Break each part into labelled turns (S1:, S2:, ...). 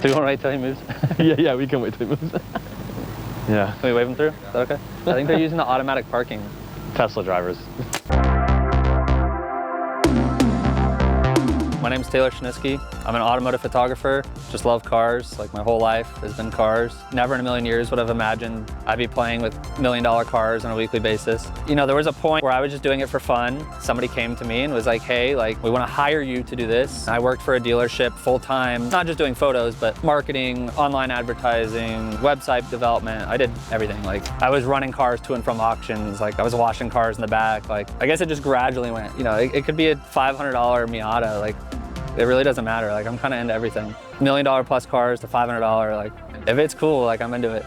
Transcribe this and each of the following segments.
S1: Do you want to wait till he moves?
S2: Yeah, we can wait till he moves. Yeah.
S1: Can we wave him through? Is that okay? I think they're using the automatic parking.
S2: Tesla drivers.
S1: My name's Shenuski. I'm an automotive photographer. Just love cars. Like my whole life has been cars. Never in a million years would have imagined I'd be playing with $1 million cars on a weekly basis. You know, there was a point where I was just doing it for fun. Somebody came to me and was like, hey, like, we want to hire you to do this. I worked for a dealership full time, not just doing photos, but marketing, online advertising, website development. I did everything. Like, I was running cars to and from auctions. Like, I was washing cars in the back. Like, I guess it just gradually went, you know, it could be a $500 Miata. Like, it really doesn't matter. Like, I'm kind of into everything. $1 million plus cars to $500. Like, if it's cool, like, I'm into it.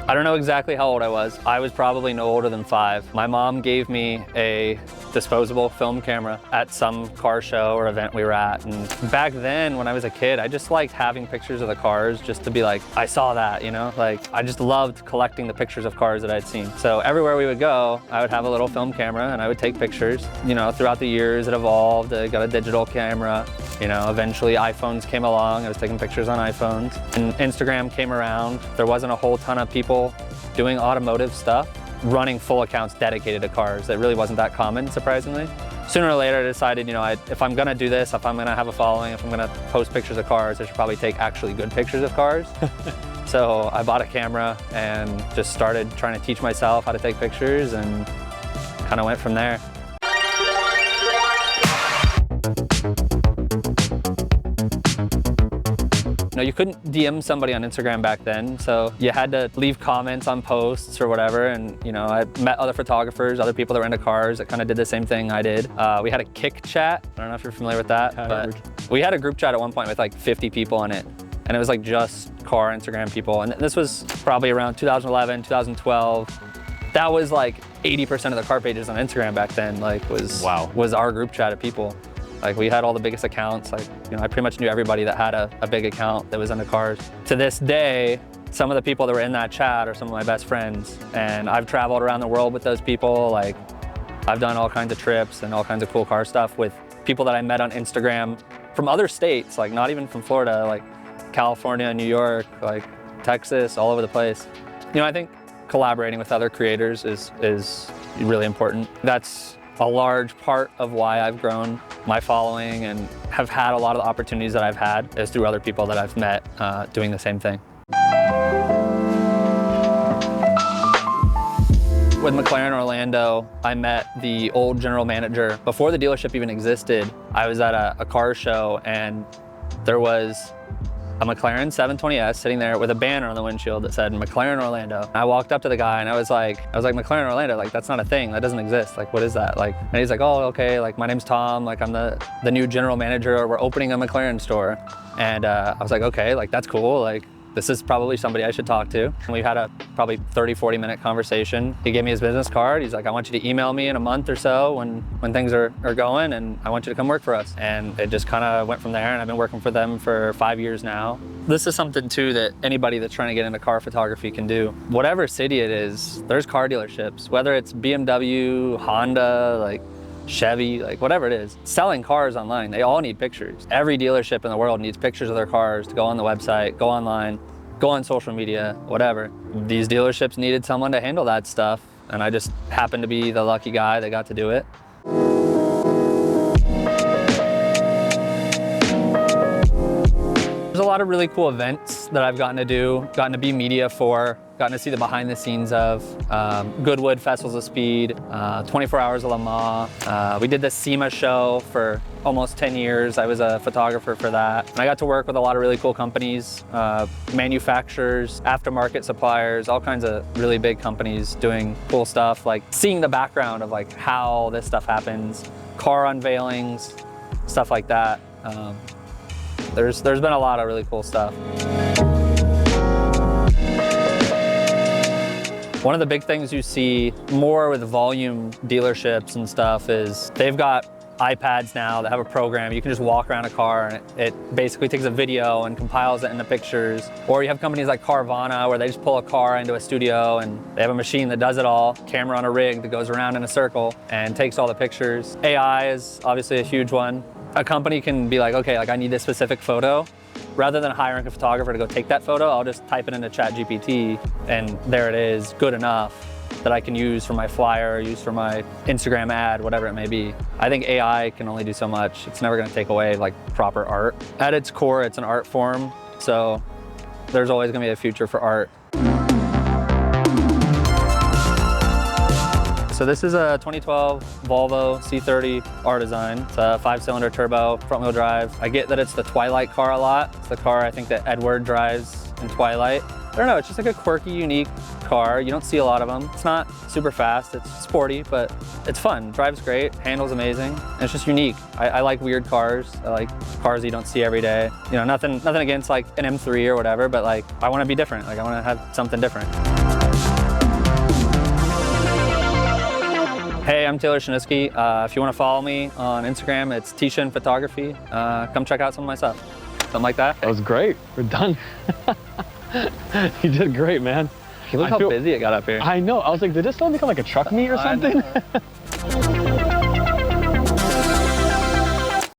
S1: I don't know exactly how old I was. I was probably no older than 5. My mom gave me a disposable film camera at some car show or event we were at. And back then, when I was a kid, I just liked having pictures of the cars just to be like, I saw that, you know? Like, I just loved collecting the pictures of cars that I'd seen. So everywhere we would go, I would have a little film camera and I would take pictures. You know, throughout the years, it evolved. I got a digital camera. You know, eventually iPhones came along. I was taking pictures on iPhones. And Instagram came around. There wasn't a whole ton of people doing automotive stuff, running full accounts dedicated to cars. That really wasn't that common, surprisingly. Sooner or later, I decided, you know, if I'm gonna do this, if I'm gonna have a following, if I'm gonna post pictures of cars, I should probably take actually good pictures of cars. So I bought a camera and just started trying to teach myself how to take pictures and kind of went from there. You know, you couldn't DM somebody on Instagram back then, so you had to leave comments on posts or whatever. And you know, I met other photographers, other people that were into cars that kind of did the same thing I did. We had a Kick chat. I don't know if you're familiar with that, but we had a group chat at one point with like 50 people in it, and it was like just car Instagram people. And this was probably around 2011, 2012. That was like 80% of the car pages on Instagram back then. Like was our group chat of people. Like we had all the biggest accounts. Like, you know, I pretty much knew everybody that had a big account that was into cars. To this day, some of the people that were in that chat are some of my best friends. And I've traveled around the world with those people. Like, I've done all kinds of trips and all kinds of cool car stuff with people that I met on Instagram from other states, like not even from Florida, like California, New York, like Texas, all over the place. You know, I think collaborating with other creators is really important. That's a large part of why I've grown my following and have had a lot of the opportunities that I've had is through other people that I've met doing the same thing. With McLaren Orlando, I met the old general manager. Before the dealership even existed, I was at a car show and there was a McLaren 720S sitting there with a banner on the windshield that said McLaren Orlando. I walked up to the guy and I was like, McLaren Orlando, like that's not a thing, that doesn't exist. Like, what is that? Like, and he's like, oh, okay, like my name's Tom, like I'm the new general manager, we're opening a McLaren store. And I was like, okay, like that's cool. Like, this is probably somebody I should talk to. And we had a probably 30-40 minute conversation. He gave me his business card. He's like, I want you to email me in a month or so when things are going, and I want you to come work for us. And it just kind of went from there, and I've been working for them for 5 years now. This is something too that anybody that's trying to get into car photography can do. Whatever city it is, there's car dealerships, whether it's BMW, Honda, like Chevy, like whatever it is, selling cars online, they all need pictures. Every dealership in the world needs pictures of their cars to go on the website, go online, go on social media, whatever. These dealerships needed someone to handle that stuff, and I just happened to be the lucky guy that got to do it. There's a lot of really cool events that I've gotten to do, gotten to be media for, gotten to see the behind the scenes of Goodwood Festivals of Speed, 24 Hours of Le Mans. We did the SEMA show for almost 10 years. I was a photographer for that. And I got to work with a lot of really cool companies, manufacturers, aftermarket suppliers, all kinds of really big companies doing cool stuff, like seeing the background of like how this stuff happens, car unveilings, stuff like that. There's been a lot of really cool stuff. One of the big things you see more with volume dealerships and stuff is they've got iPads now that have a program. You can just walk around a car and it basically takes a video and compiles it into pictures. Or you have companies like Carvana where they just pull a car into a studio and they have a machine that does it all, camera on a rig that goes around in a circle and takes all the pictures. AI is obviously a huge one. A company can be like, okay, like I need this specific photo. Rather than hiring a photographer to go take that photo, I'll just type it into ChatGPT and there it is, good enough that I can use for my flyer, use for my Instagram ad, whatever it may be. I think AI can only do so much. It's never gonna take away like proper art. At its core, it's an art form, so there's always gonna be a future for art. So this is a 2012 Volvo C30 R-Design. It's a 5-cylinder turbo, front-wheel drive. I get that it's the Twilight car a lot. It's the car I think that Edward drives in Twilight. I don't know, it's just like a quirky, unique car. You don't see a lot of them. It's not super fast, it's sporty, but it's fun. Drives great, handles amazing, and it's just unique. I like weird cars. I like cars you don't see every day. You know, nothing against like an M3 or whatever, but like I want to be different. Like I want to have something different. Hey, I'm Taylor Shenuski. If you want to follow me on Instagram, it's T-Shen Photography. Come check out some of my stuff. Something like that.
S2: That was great. We're done. You did great, man.
S1: Look how busy it got up here.
S2: I know. I was like, did this sound become like a truck meet or something?